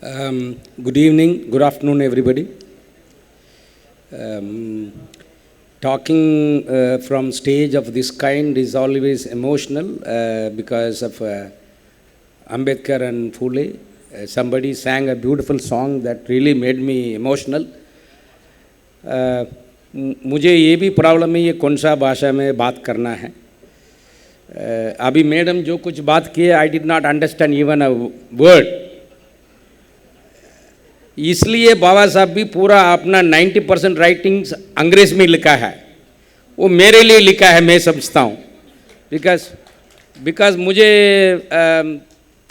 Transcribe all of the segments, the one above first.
Good evening, good afternoon, everybody. Um, Talking from stage of this kind is always emotional because of Ambedkar and Phule. Somebody sang a beautiful song that really made me emotional. मुझे ये भी problem है ये कौन सा भाषा में बात करना है. अभी मैडम जो कुछ बात किए आई did not understand even a word. इसलिए बाबा साहब भी पूरा अपना 90% राइटिंग्स अंग्रेज में लिखा है. वो मेरे लिए लिखा है मैं समझता हूँ. बिकॉज मुझे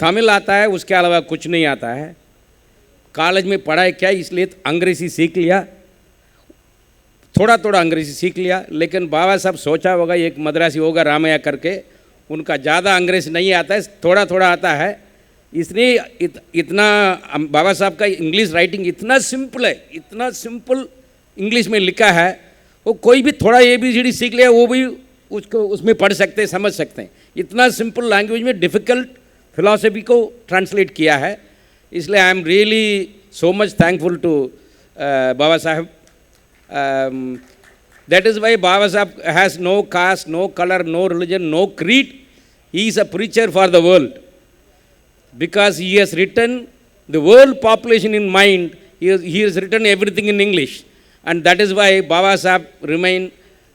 तमिल आता है, उसके अलावा कुछ नहीं आता है. कॉलेज में पढ़ाई क्या इसलिए अंग्रेजी सीख लिया, थोड़ा थोड़ा अंग्रेजी सीख लिया. लेकिन बाबा साहब सोचा होगा एक मद्रासी होगा रामैया करके, उनका ज़्यादा अंग्रेजी नहीं आता है, थोड़ा थोड़ा आता है. इसलिए इतना बाबा साहब का इंग्लिश राइटिंग इतना सिंपल है, इतना सिंपल इंग्लिश में लिखा है. वो कोई भी थोड़ा ABCD सीख लिया वो भी उसको उसमें पढ़ सकते हैं, समझ सकते हैं. इतना सिंपल लैंग्वेज में डिफ़िकल्ट फिलॉसफी को ट्रांसलेट किया है. इसलिए I am really so much thankful to Baba Saheb. That is why Baba Sahib has no caste, no color, no religion, no creed. He is a preacher for the world. Because he has written the world population in mind, he has written everything in English. And that is why Baba Sahib remain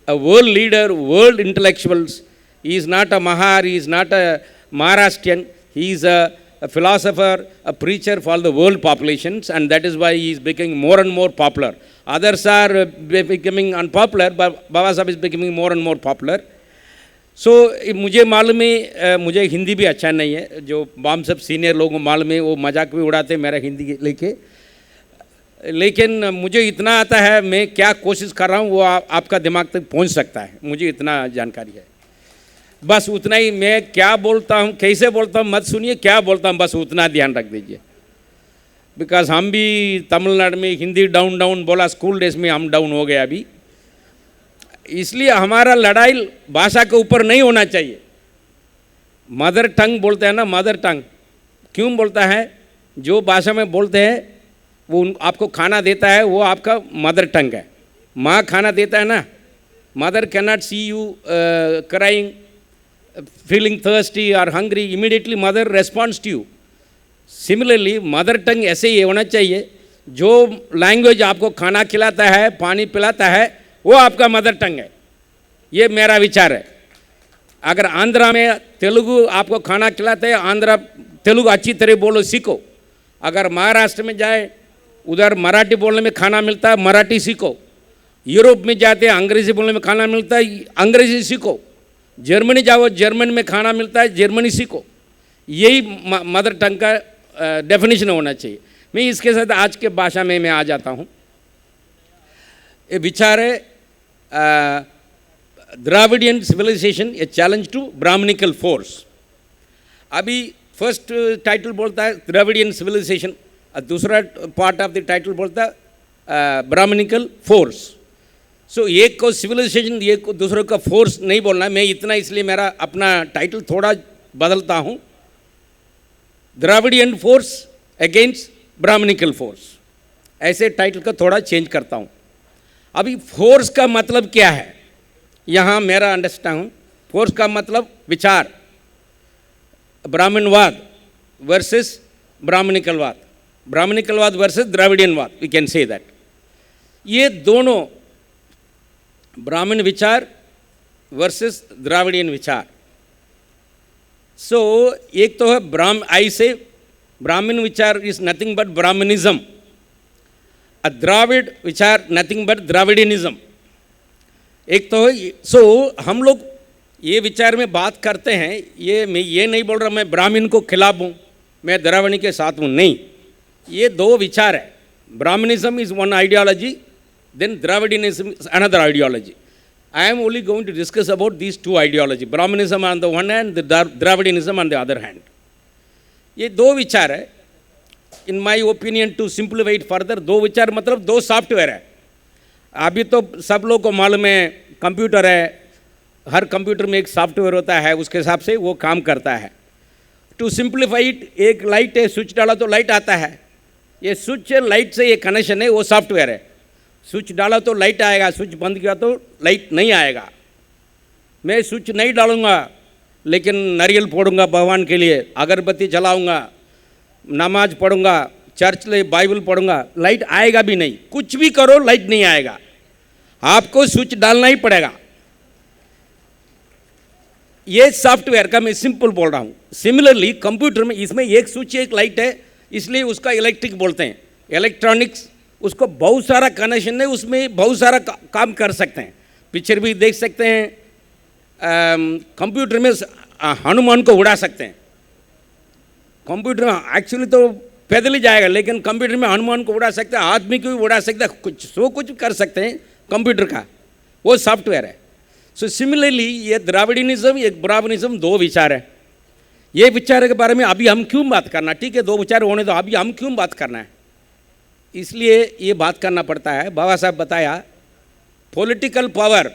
a world leader, world intellectuals. He is not a Mahar, he is not a Maharashtrian. He is a philosopher, a preacher for the world populations, and that is why he is becoming more and more popular. Others are becoming unpopular, but Baba Sahib is becoming more and more popular. सो मुझे मालूम है, मुझे हिंदी भी अच्छा नहीं है. जो balm सब सीनियर लोगों को मालूम है, वो मजाक भी उड़ाते मेरा हिंदी लेके. लेकिन मुझे इतना आता है, मैं क्या कोशिश कर रहा हूँ वो आपका दिमाग तक पहुँच सकता है. मुझे इतना जानकारी है, बस उतना ही. मैं क्या बोलता हूँ, कैसे बोलता हूँ मत सुनिए, क्या बोलता हूँ बस उतना ध्यान रख दीजिए. बिकॉज हम भी तमिलनाडु में हिंदी डाउन डाउन बोला, स्कूल डेज में हम डाउन हो गए अभी. इसलिए हमारा लड़ाई भाषा के ऊपर नहीं होना चाहिए. मदर टंग बोलते हैं ना, मदर टंग क्यों बोलता है? जो भाषा में बोलते हैं वो आपको खाना देता है, वो आपका मदर टंग है. माँ खाना देता है ना. Mother can not see you crying, feeling thirsty और hungry, immediately mother responds to you. Similarly mother tongue ऐसे ही होना चाहिए. जो लैंग्वेज आपको खाना खिलाता है, पानी पिलाता है, वो आपका मदर टंग है. ये मेरा विचार है. अगर आंध्रा में तेलुगु आपको खाना खिलाते हैं, आंध्रा तेलुगु अच्छी तरह बोलो, सीखो. अगर महाराष्ट्र में जाए, उधर मराठी बोलने में खाना मिलता है, मराठी सीखो. यूरोप में जाते हैं, अंग्रेज़ी बोलने में खाना मिलता है, अंग्रेज़ी सीखो. जर्मनी जाओ, जर्मन में खाना मिलता है, जर्मनी सीखो. यही मदर टंग का डेफिनेशन होना चाहिए. मैं इसके साथ आज के भाषा में मैं आ जाता हूँ. ये विचार है Dravidian civilization, a challenge to Brahmanical force. अभी फर्स्ट टाइटल बोलता है द्राविडियन सिविलाइजेशन, दूसरा पार्ट ऑफ द टाइटल बोलता है ब्राह्मणिकल फोर्स. सो एक को सिविलाइजेशन, एक को दूसरे का फोर्स नहीं बोलना. मैं इतना इसलिए मेरा अपना टाइटल थोड़ा बदलता हूँ. Dravidian force against Brahmanical force, ऐसे टाइटल का थोड़ा चेंज करता हूँ. अभी फोर्स का मतलब क्या है, यहाँ मेरा अंडरस्टैंड हूँ. फोर्स का मतलब विचार, ब्राह्मणवाद वर्सेस ब्राह्मणिकलवाद, ब्राह्मणिकलवाद वर्सेस द्राविडियनवाद, वी कैन से दैट. ये दोनों ब्राह्मण विचार वर्सेस द्राविडियन विचार. सो एक तो है आई से ब्राह्मण विचार is nothing but Brahmanism. A Dravid विचार नथिंग बट द्राविडियनिज्म. एक तो सो हम लोग ये विचार में बात करते हैं. ये मैं ये नहीं बोल रहा मैं ब्राह्मण को खिलाफ हूँ, मैं द्राविड़ी के साथ हूँ, नहीं. ये दो विचार है. Brahminism is one ideology, then Dravidianism is another ideology. I am only going to discuss about these two ideology, Brahminism on the one hand, Dravidianism on the other hand. ये दो विचार है. In my opinion to simplify it further, दो विचार मतलब दो software है. अभी तो सब लोग को मालूम है कंप्यूटर है, हर कंप्यूटर में एक सॉफ्टवेयर होता है, उसके हिसाब से वो काम करता है. टू सिंप्लीफाई इट, एक लाइट है, स्विच डाला तो लाइट आता है. ये स्विच लाइट से ये कनेक्शन है, वो सॉफ्टवेयर है। स्विच डाला तो लाइट आएगा, स्विच बंद किया तो लाइट नहीं आएगा। मैं स्विच नहीं डालूंगा लेकिन नारियल फोड़ूंगा भगवान के लिए, अगरबत्ती जलाऊंगा, नमाज पढ़ूंगा, चर्च ले बाइबल पढ़ूंगा, लाइट आएगा भी नहीं। कुछ भी करो लाइट नहीं आएगा, आपको स्विच डालना ही पड़ेगा। ये सॉफ्टवेयर का मैं सिंपल बोल रहा हूँ। सिमिलरली कंप्यूटर में इसमें एक स्विच एक लाइट है, इसलिए उसका इलेक्ट्रिक बोलते हैं, इलेक्ट्रॉनिक्स। उसको बहुत सारा कनेक्शन है, उसमें बहुत सारा काम कर सकते हैं। पिक्चर भी देख सकते हैं, कंप्यूटर में हनुमान को उड़ा सकते हैं। कंप्यूटर में एक्चुअली तो पैदल ही जाएगा, लेकिन कंप्यूटर में हनुमान को उड़ा सकते हैं, आदमी को भी उड़ा सकते हैं, कुछ कर सकते हैं कंप्यूटर का, वो सॉफ्टवेयर है। सो सिमिलरली ये द्राविडिनिज्म एक ब्राह्मणिज्म दो विचार है। ये विचार के बारे में अभी हम क्यों बात करना, ठीक है दो विचार होने दो, अभी हम क्यों बात करना है, इसलिए ये बात करना पड़ता है। बाबा साहब बताया political power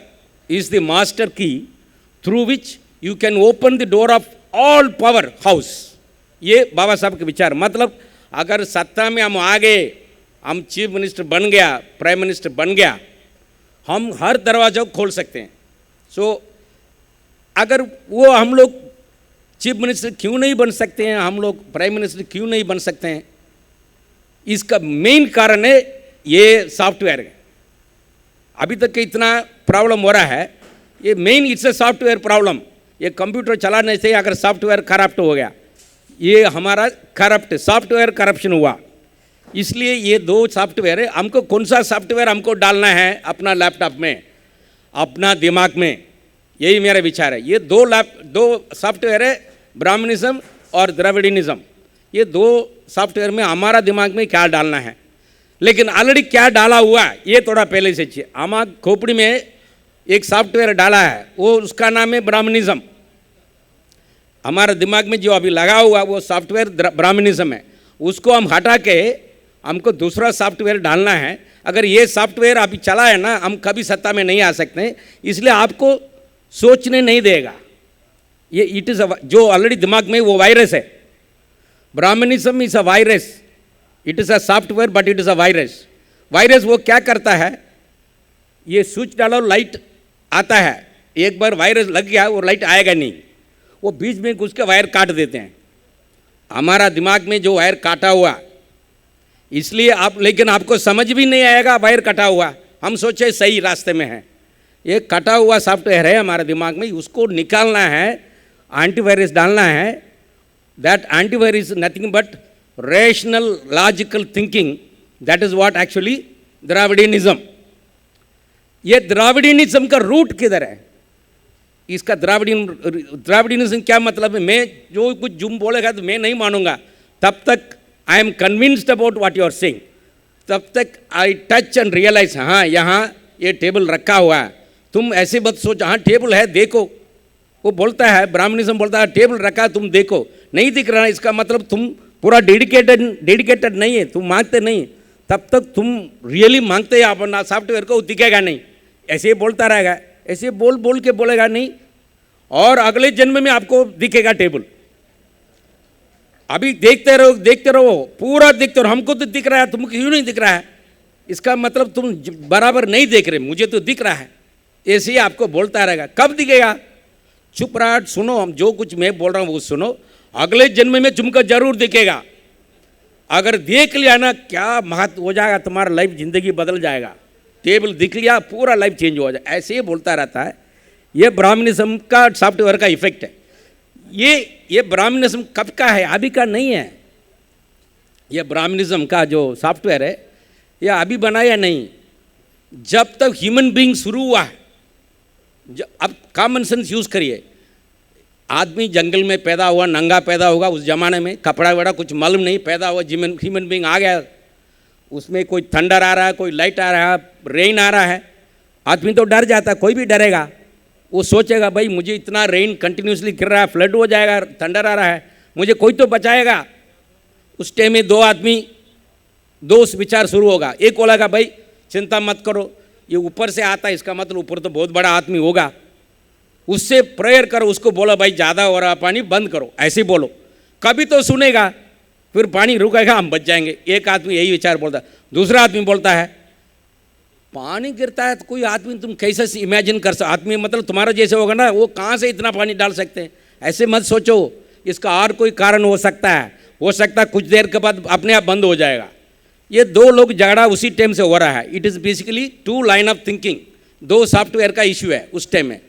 is the master key through which you can open the door of all power house. ये बाबा साहब के विचार, मतलब अगर सत्ता में हम आ गए, हम चीफ मिनिस्टर बन गया, प्राइम मिनिस्टर बन गया, हम हर दरवाजा को खोल सकते हैं। सो अगर वो हम लोग चीफ मिनिस्टर क्यों नहीं बन सकते हैं, हम लोग प्राइम मिनिस्टर क्यों नहीं बन सकते हैं, इसका मेन कारण है ये सॉफ्टवेयर है। अभी तक के इतना प्रॉब्लम हो रहा है, ये main it's a software problem. ये कंप्यूटर चलाने से अगर सॉफ्टवेयर करप्ट हो गया, ये हमारा करप्ट सॉफ्टवेयर करप्शन हुआ। इसलिए ये दो सॉफ्टवेयर है, हमको कौन सा सॉफ्टवेयर हमको डालना है अपना लैपटॉप में, अपना दिमाग में, यही मेरा विचार है। ये दो सॉफ्टवेयर है, ब्राह्मणिज्म और द्रविडिनिज्म। ये दो सॉफ्टवेयर में हमारा दिमाग में क्या डालना है, लेकिन ऑलरेडी क्या डाला हुआ है ये थोड़ा पहले से चाहिए। हमारे खोपड़ी में एक सॉफ्टवेयर डाला है, वो उसका नाम है ब्राह्मणिज्म। हमारे दिमाग में जो अभी लगा हुआ वो सॉफ्टवेयर ब्राह्मणिज्म है, उसको हम हटा के हमको दूसरा सॉफ्टवेयर डालना है। अगर ये सॉफ्टवेयर अभी चला है ना, हम कभी सत्ता में नहीं आ सकते, इसलिए आपको सोचने नहीं देगा। ये इट इज़ जो ऑलरेडी दिमाग में वो वायरस है। Brahmanism is a virus, it is a software but it is a virus. Virus वो क्या करता है, ये स्विच डालो लाइट आता है, एक बार वायरस लग गया वो लाइट आएगा नहीं, वो बीच में घुस के वायर काट देते हैं। हमारा दिमाग में जो वायर काटा हुआ, इसलिए आप, लेकिन आपको समझ भी नहीं आएगा वायर कटा हुआ, हम सोचे सही रास्ते में है। ये कटा हुआ सॉफ्टवेयर है हमारे दिमाग में, उसको निकालना है, एंटीवायरस डालना है। That antivirus is nothing but rational logical thinking, that is what actually Dravidianism. ये द्राविडिनिज्म का रूट किधर है, इसका द्राविडिनिज्म क्या मतलब है, मैं जो कुछ जुम बोलेगा तो मैं नहीं मानूंगा, तब तक I am convinced about what you are saying, तब तक आई टच एंड रियलाइज, हाँ यहाँ ये टेबल रखा हुआ है, तुम ऐसे मत सोचो, हाँ टेबल है देखो। वो बोलता है, ब्राह्मणिज्म बोलता है टेबल रखा तुम देखो, नहीं दिख रहा, इसका मतलब तुम पूरा डेडिकेटेड नहीं है, तुम मांगते नहीं, तब तक तुम रियली मांगते हैं अपना सॉफ्टवेयर को, दिखेगा नहीं, ऐसे ही बोलता रहेगा, ऐसे बोल के बोलेगा नहीं, और अगले जन्म में आपको दिखेगा टेबल। अभी देखते रहो पूरा देखते रहो, हमको तो दिख रहा है, तुमको क्यों नहीं दिख रहा है, इसका मतलब तुम बराबर नहीं देख रहे, मुझे तो दिख रहा है, ऐसे ही आपको बोलता रहेगा। कब दिखेगा, चुप रहा, सुनो, हम जो कुछ मैं बोल रहा हूँ वो सुनो, अगले जन्म में तुमको जरूर दिखेगा। अगर देख लिया ना, क्या महत्व हो जाएगा, तुम्हारा लाइफ जिंदगी बदल जाएगा। टेबल दिख लिया पूरा लाइफ चेंज हो जाए, ऐसे ही बोलता रहता है। ये ब्राह्मणिज्म का सॉफ्टवेयर का इफेक्ट है। ये ब्राह्मणिज्म कब का है, अभी का नहीं है। ये ब्राह्मणिज्म का जो सॉफ्टवेयर है, यह अभी बनाया नहीं, जब तक ह्यूमन बीइंग शुरू हुआ है। अब कॉमन सेंस यूज़ करिए, आदमी जंगल में पैदा हुआ, नंगा पैदा होगा, उस जमाने में कपड़ा वड़ा कुछ मालूम नहीं, पैदा हुआ, ह्यूमन बीइंग आ गया, उसमें कोई थंडर आ रहा है, कोई लाइट आ रहा है, रेन आ रहा है, आदमी तो डर जाता है, कोई भी डरेगा, वो सोचेगा भाई मुझे इतना रेन कंटिन्यूसली गिर रहा है, फ्लड हो जाएगा, थंडर आ रहा है, मुझे कोई तो बचाएगा। उस टाइम में दो विचार शुरू होगा। एक बोलेगा भाई चिंता मत करो, ये ऊपर से आता है, इसका मतलब ऊपर तो बहुत बड़ा आदमी होगा, उससे प्रेयर करो, उसको बोलो भाई ज़्यादा हो रहा पानी बंद करो, ऐसे बोलो, कभी तो सुनेगा। फिर पानी रुकेगा, हम बच जाएंगे। एक आदमी यही विचार बोलता है। दूसरा आदमी बोलता है पानी गिरता है तो कोई आदमी तुम कैसे इमेजिन कर सकते, आदमी मतलब तुम्हारा जैसे होगा ना, वो कहाँ से इतना पानी डाल सकते हैं, ऐसे मत सोचो। इसका और कोई कारण हो सकता है, कुछ देर के बाद अपने आप बंद हो जाएगा। ये दो लोग झगड़ा उसी टाइम से हो रहा है। It is basically two line of thinking, दो सॉफ्टवेयर का इश्यू है उस टाइम में।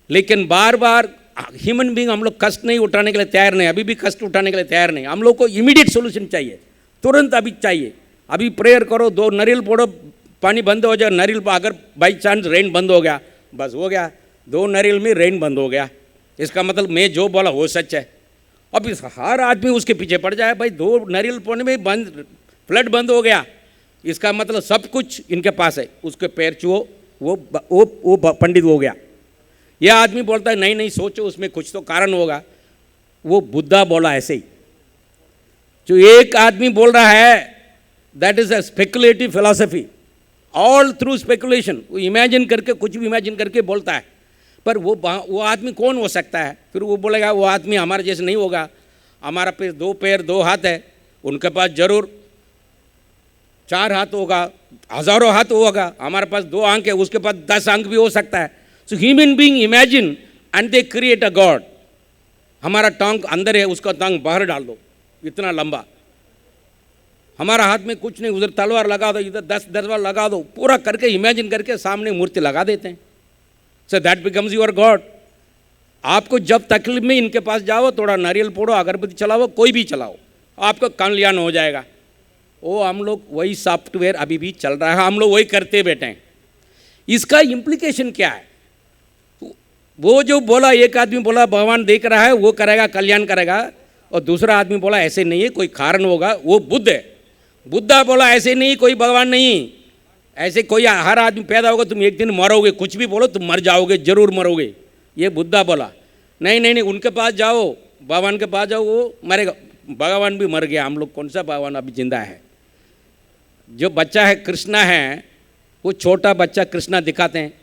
लेकिन बार बार ह्यूमन बीइंग हम लोग कष्ट नहीं उठाने के लिए तैयार नहीं, अभी भी कष्ट उठाने के लिए तैयार नहीं। हम लोग को इमीडिएट सोल्यूशन चाहिए, तुरंत अभी चाहिए। अभी प्रेयर करो, 2 नारियल फोड़ो, पानी बंद हो जाए। नारियल अगर बाई चांस रेन बंद हो गया, बस हो गया, 2 नारियल में रेन बंद हो गया। इसका मतलब मैं जो बोला वो सच है। अब इस हर आदमी उसके पीछे पड़ जाए, भाई 2 नारियल फोड़ने में बंद, फ्लड बंद हो गया, इसका मतलब सब कुछ इनके पास है। उसके पैर छुओ, वो पंडित हो गया। यह आदमी बोलता है नहीं नहीं, सोचो उसमें कुछ तो कारण होगा। वो बुद्धा बोला ऐसे ही। जो एक आदमी बोल रहा है that is a speculative philosophy, all through speculation. वो इमेजिन करके, कुछ भी इमेजिन करके बोलता है। पर वो आदमी कौन हो सकता है? फिर वो बोलेगा वो आदमी हमारे जैसे नहीं होगा। हमारा पे 2 पैर 2 हाथ है, उनके पास जरूर 4 हाथ होगा, हजारों हाथ होगा। हमारे पास 2 आंख है, उसके पास 10 आंख भी हो सकता है। So human being imagine and they create a God. हमारा टांग अंदर है, उसका टांग बाहर डाल दो, इतना लंबा। हमारा हाथ में कुछ नहीं, उधर तलवार लगा दो, इधर 10 तलवार लगा दो, पूरा करके इमेजिन करके सामने मूर्ति लगा देते हैं। So that becomes your God. आपको जब तकलीफ में इनके पास जाओ, थोड़ा नारियल फोड़ो, अगरबत्ती चलाओ, कोई भी चलाओ, आपका कल्याण हो जाएगा। वो हम लोग वही सॉफ्टवेयर अभी भी चल रहा है, हम लोग वही करते बैठे हैं। इसका इम्प्लीकेशन क्या है? वो जो बोला, एक आदमी बोला भगवान देख रहा है, वो करेगा, कल्याण करेगा, और दूसरा आदमी बोला ऐसे नहीं है, कोई कारण होगा, वो बुद्ध है। बुद्धा बोला ऐसे नहीं, कोई भगवान नहीं, ऐसे कोई, हर आदमी पैदा होगा, तुम एक दिन मरोगे, कुछ भी बोलो तुम मर जाओगे, जरूर मरोगे, ये बुद्धा बोला। नहीं नहीं नहीं, उनके पास जाओ, भगवान के पास जाओ, वो मरेगा। भगवान भी मर गया, हम लोग कौन सा भगवान अभी जिंदा है? जो बच्चा है कृष्णा है, वो छोटा बच्चा कृष्णा दिखाते हैं,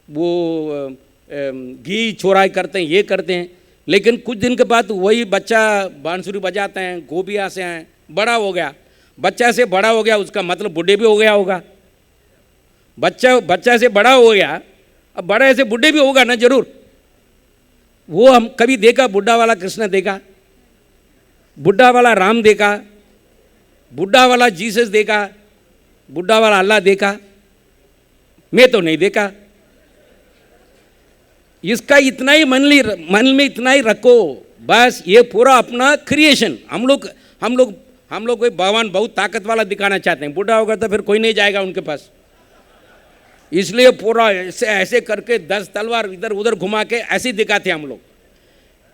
वो घी चोराई करते हैं, ये करते हैं। लेकिन कुछ दिन के बाद वही बच्चा बांसुरी बजाते हैं, गोबिया से हैं, बड़ा हो गया। बच्चा से बड़ा हो गया, उसका मतलब बूढ़े भी हो गया होगा। बच्चा से बड़ा हो गया, अब बड़े से बूढ़े भी होगा ना जरूर। वो हम कभी देखा बुढ़ा वाला कृष्ण देखा, बुढ़ा वाला राम देखा, बुढ़ा वाला जीसस देखा, बुढ़ा वाला अल्लाह देखा? मैं तो नहीं देखा। इसका इतना ही मन में इतना ही रखो, बस ये पूरा अपना क्रिएशन। हम लोग कोई भगवान बहुत ताकत वाला दिखाना चाहते हैं। बूढ़ा होगा तो फिर कोई नहीं जाएगा उनके पास, इसलिए पूरा ऐसे करके 10 तलवार इधर उधर घुमा के ऐसे दिखाते हैं हम लोग।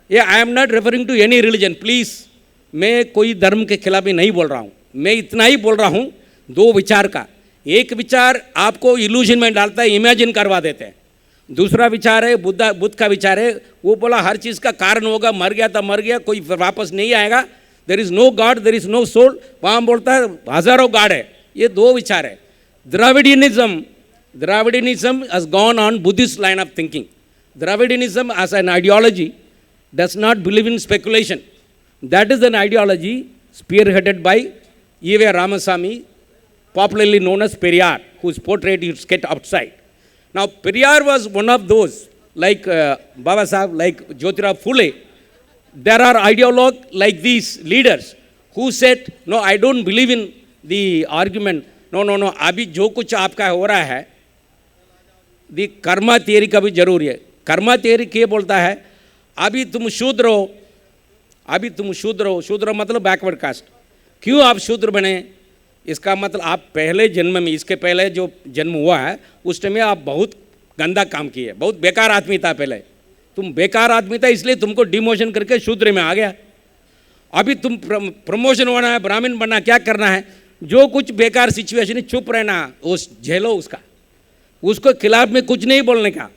ये I am not referring to any religion, please. मैं कोई धर्म के खिलाफ ही नहीं बोल रहा हूँ, मैं इतना ही बोल रहा हूँ 2 विचार का। एक विचार आपको इल्यूजन में डालता है, इमेजिन करवा देते हैं। दूसरा विचार है बुद्ध का विचार है, वो बोला हर चीज़ का कारण होगा, मर गया तो मर गया, कोई वापस नहीं आएगा, there is no God, there is no soul. वहाँ बोलता है हजारों गॉड है। ये 2 विचार है। Dravidianism has gone on Buddhist line of thinking. Dravidianism as an ideology does not believe in speculation. That is an ideology spearheaded by E.V. Ramasamy, popularly known as Periyar, whose portrait you get outside. Now, Periyar was one of those, like Baba Sahib, like Jyotirao Phule. There are ideologues like these leaders who said, no, I don't believe in the argument. No, अभी जो कुछ आपका हो रहा है, दी Karma theory का भी जरूरी है। कर्मा थियरी क्या बोलता है? अभी तुम शूद्र हो, शूद्र मतलब बैकवर्ड कास्ट। क्यों आप शूद्र बने? इसका मतलब आप पहले जन्म में, इसके पहले जो जन्म हुआ है उस टाइम में आप बहुत गंदा काम किए, बहुत बेकार आदमी था। पहले तुम बेकार आदमी था, इसलिए तुमको डिमोशन करके शूद्र में आ गया। अभी तुम प्रमोशन होना है, ब्राह्मण बनना, क्या करना है? जो कुछ बेकार सिचुएशन है चुप रहना, उस झेलो उसका, उसको खिलाफ में कुछ नहीं बोलने का।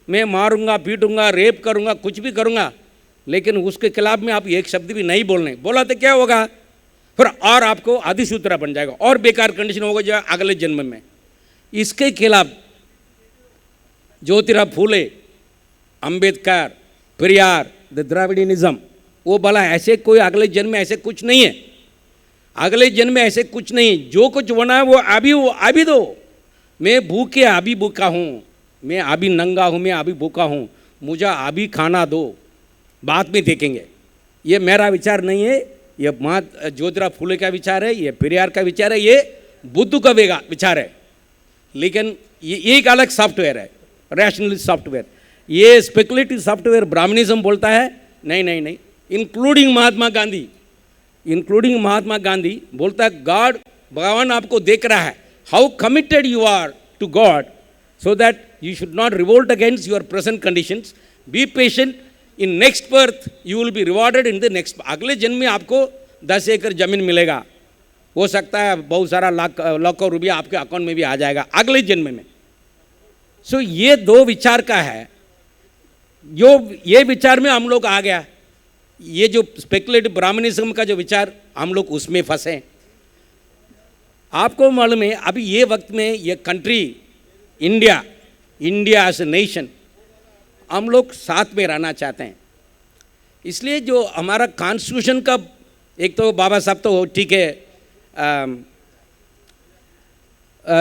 मैं मारूंगा, पीटूंगा, रेप करूंगा, कुछ भी करूंगा, लेकिन उसके खिलाफ में आप एक शब्द भी नहीं बोलने। बोला तो क्या होगा? फिर और आपको आदिशूद्रा बन जाएगा और बेकार कंडीशन होगा जो अगले जन्म में। इसके खिलाफ ज्योतिराव फूले, अंबेडकर, पेरियार, द द्रविडियनिज्म, वो बोला ऐसे कोई अगले जन्म में ऐसे कुछ नहीं है, अगले जन्म में ऐसे कुछ नहीं, जो कुछ होना है वो अभी दो। मैं भूखे अभी भूखा हूँ, मैं अभी नंगा हूँ, मैं अभी भूखा हूँ, मुझे अभी खाना दो, बाद में देखेंगे। ये मेरा विचार नहीं है, ये महात्मा ज्योतिराव फुले का विचार है, ये पेरियार का विचार है, ये बुद्ध का विचार है। लेकिन ये एक अलग सॉफ्टवेयर है, रैशनलिस्ट सॉफ्टवेयर। ये स्पेकुलेटिव सॉफ्टवेयर ब्राह्मणिज्म बोलता है नहीं नहीं नहीं, इंक्लूडिंग महात्मा गांधी बोलता है गॉड, भगवान आपको देख रहा है, how committed you are to God, so that you should not revolt against your present conditions, be patient, in next birth you will be rewarded in the next. अगले जन्म में आपको 10 एकड़ जमीन मिलेगा, हो सकता है बहुत सारा लाखों रुपया आपके अकाउंट में भी आ जाएगा अगले जन्म में। सो ये दो विचार का है, जो ये विचार में हम लोग आ गया, ये जो स्पेकुलेटिव ब्राह्मणिज्म का जो विचार, हम लोग उसमें फंसे। आपको मालूम है अभी ये वक्त में ये country India as a nation, हम लोग साथ में रहना चाहते हैं। इसलिए जो हमारा कॉन्स्टिट्यूशन का, एक तो बाबा साहब तो ठीक है,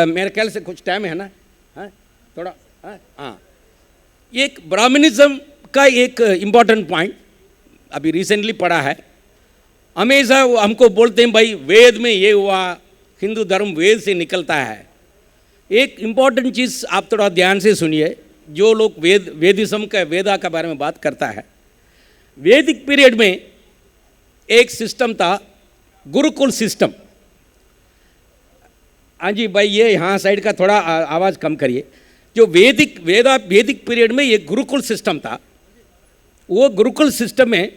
मेरे ख्याल से कुछ टाइम है ना, हाँ थोड़ा, हाँ एक ब्राह्मणिज्म का एक इम्पॉर्टेंट पॉइंट अभी रिसेंटली पढ़ा है। हमेशा हमको बोलते हैं भाई वेद में ये हुआ, हिंदू धर्म वेद से निकलता है। एक इम्पॉर्टेंट चीज़ आप थोड़ा ध्यान से सुनिए, जो लोग वेदिज्म का, वेदा के बारे में बात करता है, वैदिक पीरियड में एक सिस्टम था, गुरुकुल सिस्टम। हाँ जी भाई, ये यहाँ साइड का थोड़ा आवाज़ कम करिए। जो वैदिक पीरियड में ये गुरुकुल सिस्टम था, वो गुरुकुल सिस्टम में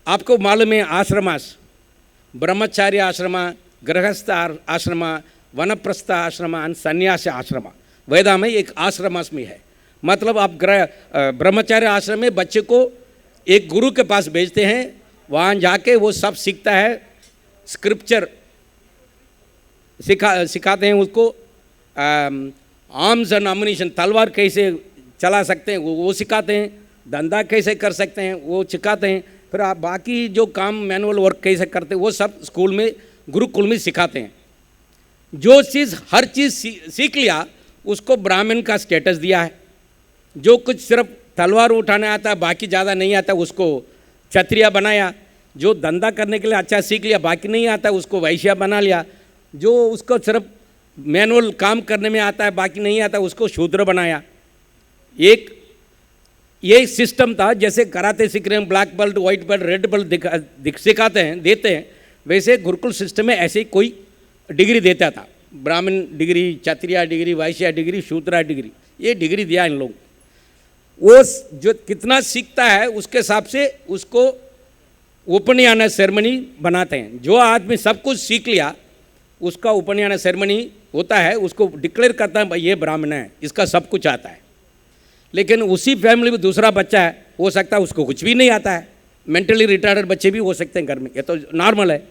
आपको मालूम है आश्रमास, ब्रह्मचार्य आश्रम, गृहस्थ आश्रम, वनप्रस्थ आश्रम और सन्यास आश्रम, वेदा में एक आश्रमास में है। मतलब आप ब्रह्मचार्य आश्रम में बच्चे को एक गुरु के पास भेजते हैं, वहाँ जाके वो सब सीखता है, स्क्रिप्चर सिखाते हैं उसको, आर्म्स एंड अम्युनिशन, तलवार कैसे चला सकते हैं वो सिखाते हैं, धंधा कैसे कर सकते हैं वो सिखाते हैं, फिर आप बाकी जो काम मैनुअल वर्क कैसे करते हैं वो सब स्कूल में, गुरुकुल में सिखाते हैं। जो चीज़ हर चीज़ सीख लिया उसको ब्राह्मण का स्टेटस दिया है। जो कुछ सिर्फ तलवार उठाने आता है, बाकी ज़्यादा नहीं आता, उसको क्षत्रिय बनाया। जो धंधा करने के लिए अच्छा सीख लिया, बाकी नहीं आता, उसको वैश्य बना लिया। जो उसको सिर्फ मैनुअल काम करने में आता है, बाकी नहीं आता, उसको शूद्र बनाया। एक ये सिस्टम था, जैसे कराते सीख रहे हैं, black belt, white belt, red belt सिखाते हैं, देते हैं, वैसे गुरुकुल सिस्टम में ऐसे कोई डिग्री देता था। ब्राह्मण डिग्री, क्षत्रिय डिग्री, वैश्य डिग्री, शूद्र डिग्री, ये डिग्री दिया इन लोग। वो जो कितना सीखता है उसके हिसाब से उसको उपनयन सेरेमनी बनाते हैं। जो आदमी सब कुछ सीख लिया उसका उपनयन सेरेमनी होता है, उसको डिक्लेयर करता है भाई ये ब्राह्मण है, इसका सब कुछ आता है। लेकिन उसी फैमिली में दूसरा बच्चा है, हो सकता है उसको कुछ भी नहीं आता है, मेंटली रिटार्डेड बच्चे भी हो सकते हैं घर में, ये तो नॉर्मल है।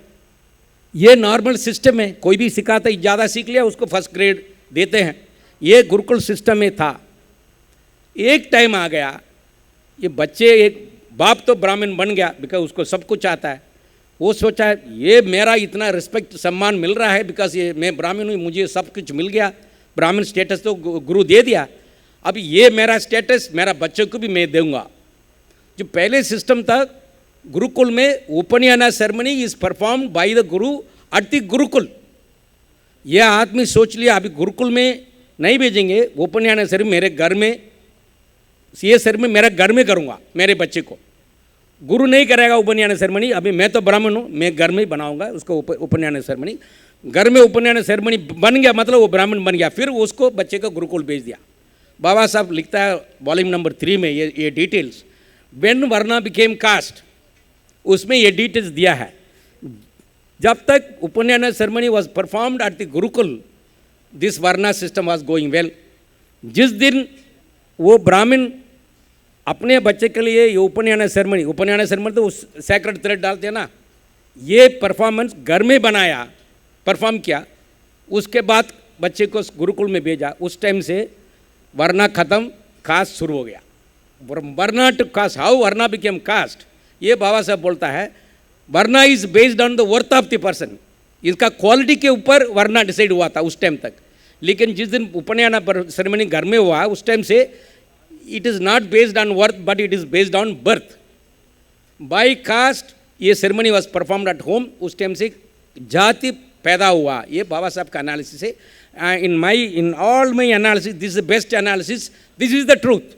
ये नॉर्मल सिस्टम है, कोई भी सिखाता है, ज़्यादा सीख लिया उसको फर्स्ट ग्रेड देते हैं। ये गुरुकुल सिस्टम में था। एक टाइम आ गया, ये बच्चे, एक बाप तो ब्राह्मण बन गया बिकॉज उसको सब कुछ आता है। वो सोचा ये मेरा इतना रिस्पेक्ट सम्मान मिल रहा है बिकॉज ये मैं ब्राह्मण हूँ, मुझे सब कुछ मिल गया, ब्राह्मण स्टेटस तो गुरु दे दिया, अब ये मेरा स्टेटस मेरा बच्चों को भी मैं दूंगा। जो पहले सिस्टम था गुरुकुल में, उपनयन ceremony is perform by the Guru eight the Gurukul. यह आदमी सोच लिया अभी गुरुकुल में नहीं भेजेंगे, उपनयन सेरेमनी मेरे घर में, ये सेरेमनी मेरे घर में करूँगा, मेरे बच्चे को गुरु नहीं करेगा उपनयन सेरेमनी। अभी मैं तो ब्राह्मण हूँ, मैं घर में ही बनाऊँगा उसको उपनयन सेरेमनी। घर में उपनयन सेरेमनी बन गया, मतलब वो ब्राह्मण बन गया, फिर उसको बच्चे को गुरुकुल भेज दिया। बाबा साहब लिखता है वॉल्यूम नंबर 3 में ये details, when varna became caste, उसमें ये डिटेल्स दिया है। जब तक upanayana ceremony was performed at the gurukul, this varna system was going well. जिस दिन वो ब्राह्मण अपने बच्चे के लिए ये उपनयन सेरेमनी तो उस सैक्रेड थ्रेड डालते हैं ना, ये परफॉर्मेंस घर में बनाया, परफॉर्म किया, उसके बाद बच्चे को गुरुकुल में भेजा। उस टाइम से वर्ना खत्म, कास्ट शुरू हो गया। Varna to caste, how varna became caste, ये बाबा साहब बोलता है varna is based on the worth of the person, इसका क्वालिटी के ऊपर वर्ना डिसाइड हुआ था उस टाइम तक, लेकिन जिस दिन उपनयन सेरेमनी घर में हुआ उस टाइम से it is not based on worth but it is based on birth. By caste ये ceremony was performed at home, उस टाइम से जाति पैदा हुआ। ये बाबा साहब का एनालिसिस है। in all my analysis, this is the best analysis, this is the truth.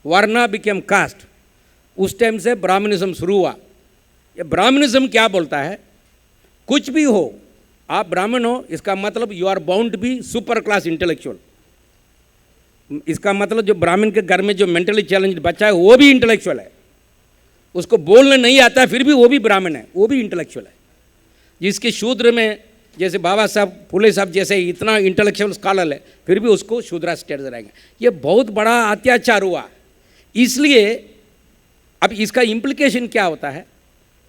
Varna became caste, उस टाइम से ब्राह्मणिज्म शुरू हुआ। ये ब्राह्मणिज्म क्या बोलता है, कुछ भी हो आप ब्राह्मण हो इसका मतलब you are bound to be super class intellectual. इसका मतलब जो ब्राह्मण के घर में जो मेंटली चैलेंज बच्चा है वो भी इंटेलेक्चुअल है, उसको बोलने नहीं आता फिर भी वो भी ब्राह्मण है, वो भी इंटेलेक्चुअल है। जिसके शूद्र में जैसे बाबा साहब फुले साहब जैसे इतना इंटेलेक्चुअल स्कॉलर है फिर भी उसको शूद्रा स्टेटस रहेंगे। ये बहुत बड़ा अत्याचार हुआ। इसलिए अब इसका इम्प्लीकेशन क्या होता है,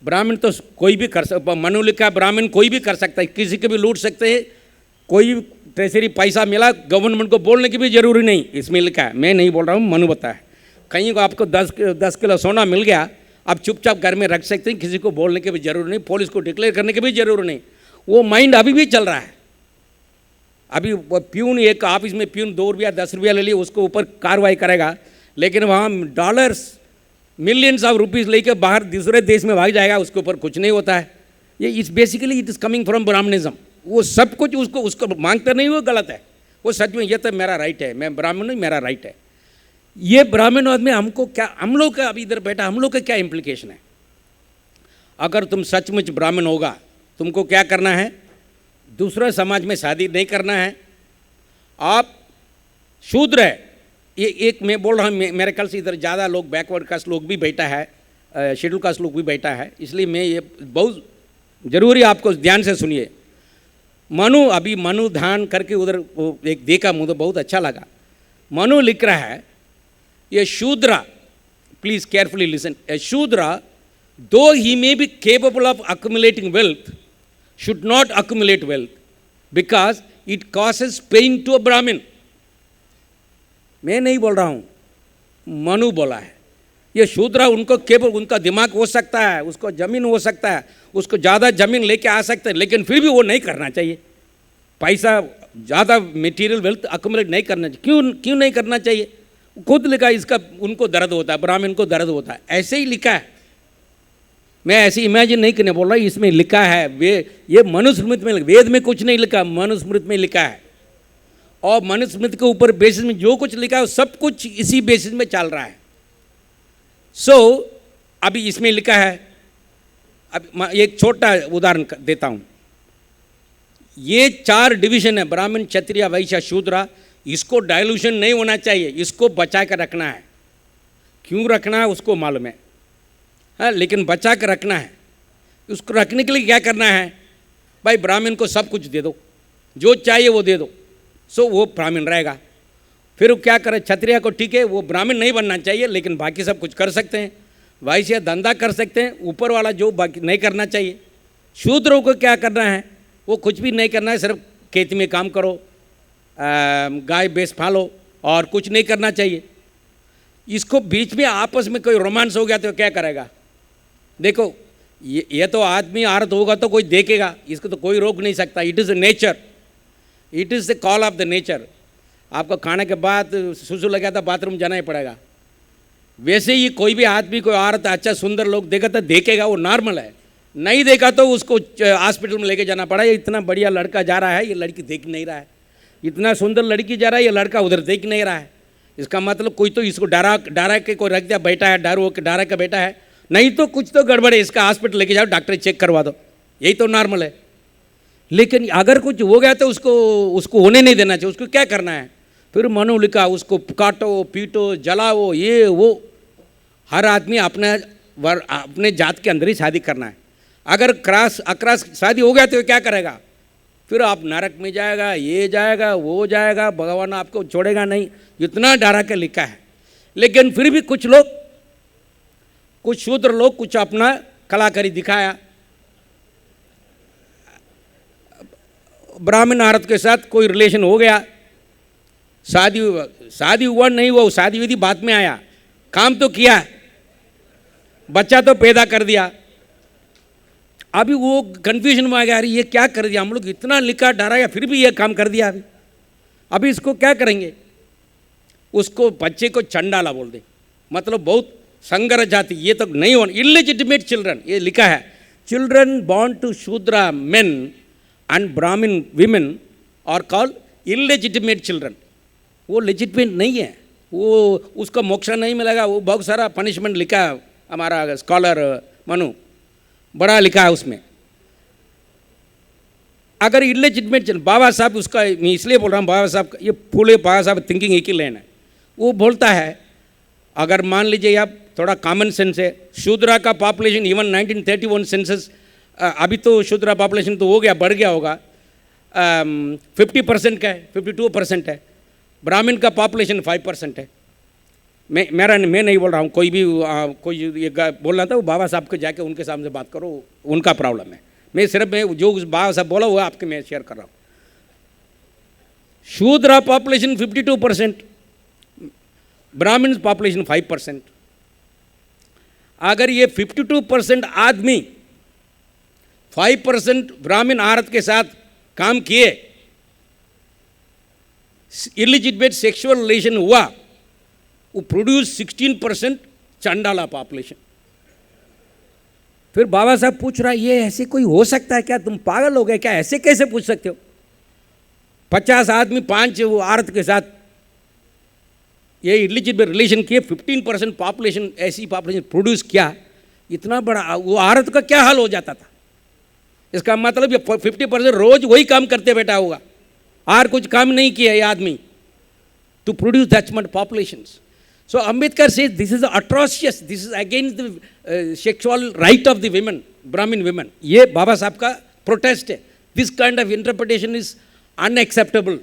ब्राह्मण तो कोई भी कर सकता, मनु लिखा ब्राह्मण कोई भी कर सकता है, किसी को भी लूट सकते हैं, कोई ट्रेजरी पैसा मिला गवर्नमेंट को बोलने की भी जरूरी नहीं, इसमें लिखा है, मैं नहीं बोल रहा हूँ, मनु बता है। कहीं को आपको 10 किलो सोना मिल गया, आप चुपचाप घर में रख सकते हैं, किसी को बोलने की भी जरूरी नहीं, पुलिस को डिक्लेयर करने की भी जरूरी नहीं। वो माइंड अभी भी चल रहा है। अभी प्यून एक ऑफिस में प्यून 2 रुपया 10 रुपया ले लिए उसको ऊपर कार्रवाई करेगा, लेकिन वहाँ डॉलर्स मिलियंस ऑफ रुपीज़ लेकर बाहर दूसरे देश में भाग जाएगा, उसके ऊपर कुछ नहीं होता है। ये is basically it is coming from Brahmanism. वो सब कुछ उसको मांगते नहीं, वो गलत है, वो सच में ये तो मेरा राइट है, मैं ब्राह्मण हूँ, मेरा राइट है। ये ब्राह्मणवाद में हमको क्या, हम लोग का अभी इधर बैठा, हम लोग का क्या इम्प्लीकेशन है। अगर तुम सचमुच ब्राह्मण होगा तुमको क्या करना है, दूसरे समाज में शादी नहीं करना है। आप शूद्र है, ये एक मैं बोल रहा हूँ, मेरे ख्याल से इधर ज़्यादा लोग बैकवर्ड कास्ट लोग भी बैठा है, शेड्यूल कास्ट लोग भी बैठा है, इसलिए मैं ये बहुत ज़रूरी आपको ध्यान से सुनिए। मनु अभी मनु ध्यान करके उधर एक देखा, मुझे बहुत अच्छा लगा। मनु लिख रहा है ये Shudra, please carefully listen, a Shudra though he may be capable of accumulating wealth should not accumulate wealth because it causes pain to a Brahmin. मैं नहीं बोल रहा हूँ, मनु बोला है। ये शूद्रा उनको केवल उनका दिमाग हो सकता है, उसको जमीन हो सकता है, उसको ज़्यादा जमीन लेके आ सकते हैं, लेकिन फिर भी वो नहीं करना चाहिए। पैसा ज़्यादा मटेरियल वेल्थ अक्यूमुलेट नहीं करना चाहिए। क्यों नहीं करना चाहिए, खुद लिखा, इसका उनको दर्द होता है, ब्राह्मण को दर्द होता है, ऐसे ही लिखा है। मैं ऐसे इमेजिन नहीं करने बोल रहा, इसमें लिखा है। ये मनुस्मृति में, वेद में कुछ नहीं लिखा, मनुस्मृति में लिखा है। और मनुस्मृति के ऊपर बेसिस में जो कुछ लिखा है सब कुछ इसी बेसिस में चल रहा है। अभी इसमें लिखा है, अब एक छोटा उदाहरण देता हूँ। ये 4 डिवीजन है, ब्राह्मण क्षत्रिय वैश्य शूद्रा, इसको डायल्यूशन नहीं होना चाहिए, इसको बचा कर रखना है। क्यों रखना है उसको मालूम है, हाँ, लेकिन बचा कर रखना है। उसको रखने के लिए क्या करना है, भाई ब्राह्मण को सब कुछ दे दो, जो चाहिए वो दे दो, वो ब्राह्मण रहेगा। फिर वो क्या करे, क्षत्रिय को ठीक है वो ब्राह्मण नहीं बनना चाहिए, लेकिन बाकी सब कुछ कर सकते हैं, वैश्य धंधा कर सकते हैं, ऊपर वाला जो बाकी नहीं करना चाहिए। शूद्रों को क्या करना है, वो कुछ भी नहीं करना है, सिर्फ खेती में काम करो, गाय भैंस पालो, और कुछ नहीं करना चाहिए। इसको बीच में आपस में कोई रोमांस हो गया तो क्या करेगा, देखो ये तो आदमी औरत होगा तो कोई देखेगा, इसको तो कोई रोक नहीं सकता। It is nature, it is the call of the nature. आपको खाने के बाद सुसु लगा था बाथरूम जाना ही पड़ेगा, वैसे ही कोई भी आदमी कोई औरत अच्छा सुंदर लोग देखा तो देखेगा, वो नॉर्मल है। नहीं देखा तो उसको हॉस्पिटल में लेके जाना पड़ा। इतना बढ़िया लड़का जा रहा है, ये लड़की देख नहीं रहा है, इतना सुंदर लड़की जा रहा है, ये लड़का उधर देख नहीं रहा है। इसका मतलब कोई तो इसको डरा के कोई रख दिया, बैठा है, डरा के बैठा है, नहीं तो कुछ तो गड़बड़ है, इसका हॉस्पिटल लेके जाओ, डॉक्टर चेक करवा दो, यही तो नॉर्मल है। लेकिन अगर कुछ हो गया तो उसको होने नहीं देना चाहिए। उसको क्या करना है, फिर मनु लिखा, उसको काटो पीटो जलाओ, ये वो। हर आदमी अपने जात के अंदर ही शादी करना है। अगर अक्रॉस शादी हो गया तो क्या करेगा, फिर आप नरक में जाएगा, ये जाएगा वो जाएगा, भगवान आपको छोड़ेगा नहीं, इतना डरा के लिखा है। लेकिन फिर भी कुछ शूद्र लोग कुछ अपना कलाकारी दिखाया। ब्राह्मण औरत के साथ कोई रिलेशन हो गया, शादी हुआ नहीं हुआ, शादी विधि बाद में आया, काम तो किया, बच्चा तो पैदा कर दिया, अभी वो कंफ्यूजन में आ गया, अरे ये क्या कर दिया, हम लोग इतना लिखा डराया फिर भी ये काम कर दिया, अभी इसको क्या करेंगे। उसको बच्चे को चंडाला बोल दे, मतलब बहुत संगर जाति, ये तो नहीं होना। इलेजिटिमेट चिल्ड्रन, ये लिखा है, children born to Shudra men and Brahmin women are called illegitimate children. वो लेजिटिमेट नहीं है, वो उसको मोक्ष नहीं मिलेगा। वो बहुत सारा पनिशमेंट लिखा है, हमारा स्कॉलर मनु बड़ा लिखा है उसमें। अगर इलेजिटिमेट बाबा साहब, उसका मैं इसलिए बोल रहा हूँ, बाबा साहब ये फूले बाबा साहब थिंकिंग एक ही लेन है। वो बोलता है, अगर मान लीजिए आप थोड़ा कॉमन सेंस है, शूद्रा का पॉपुलेशन इवन 1931 सेंसस, अभी तो शूद्रा पॉपुलेशन तो हो गया, बढ़ गया होगा, 50% का है, 52% है। ब्राह्मण का पॉपुलेशन 5% है। मैं नहीं बोल रहा हूँ, कोई भी कोई ये बोल रहा था, वो बाबा साहब को जाके उनके सामने बात करो, उनका प्रॉब्लम है। मैं सिर्फ मैं जो बाबा साहब बोला वो आपके मैं शेयर कर रहा हूँ। शूद्रा पॉपुलेशन 52%, ब्राह्मण पॉपुलेशन 5%। अगर ये 52% आदमी 5% ब्राह्मण औरत के साथ काम किए, इलिजिटिमेट सेक्सुअल रिलेशन हुआ, वो प्रोड्यूस 16% चंडाला पॉपुलेशन। फिर बाबा साहब पूछ रहा है, ये ऐसे कोई हो सकता है क्या, तुम पागल हो गए क्या, ऐसे कैसे पूछ सकते हो। 50 आदमी 5 औरत के साथ ये इलिजिटिमेट रिलेशन किए, 15% पॉपुलेशन, ऐसी पॉपुलेशन प्रोड्यूस किया, इतना बड़ा, वो औरत का क्या हाल हो जाता था। इसका मतलब ये 50% रोज वही काम करते बैठा होगा, और कुछ काम नहीं किया ये आदमी, to produce that much populations. So Ambedkar says this is atrocious, this is against the sexual right of the women, Brahmin women. ये बाबा साहब का protest है। This kind of interpretation is unacceptable.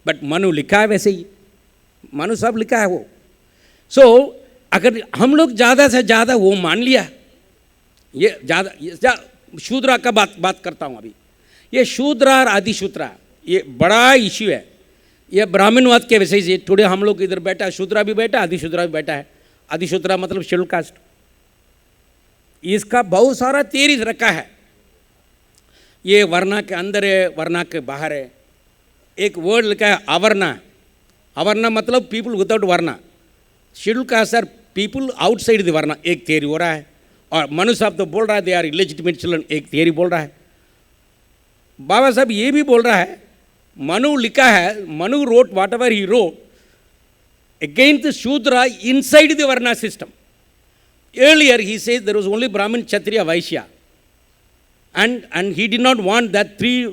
But Manu लिखा है वैसे ही, मनु साहब लिखा है वो। So अगर हम लोग ज़्यादा से ज़्यादा वो मान लिया, ये ज़्यादा शूद्रा का बात करता हूँ अभी। ये शूद्रा और आदिशूद्रा ये बड़ा इश्यू है। ये ब्राह्मणवाद के वैसे ही टुडे हम लोग इधर बैठा है, शूद्रा भी बैठा है, आदिशूद्रा भी बैठा है। आदिशूद्रा मतलब शेड्यूल कास्ट। इसका बहुत सारा थियरीज रखा है। ये वर्णा के अंदर है, वर्णा के बाहर है। एक वर्ड लिखा है अवर्णा। अवर्णा मतलब people without varna. Schedule caste are people outside the varna, एक थियरी हो रहा है। और मनु साहब तो बोल रहा है दे आर इलेजिटिमेट चिल्ड्रन, एक थियरी बोल रहा है। बाबा साहब ये भी बोल रहा है, मनु लिखा है, Manu wrote whatever he wrote against the Shudra inside the Varna system. Earlier he says there was only Brahmin, Kshatriya, Vaishya, and he did not want that 3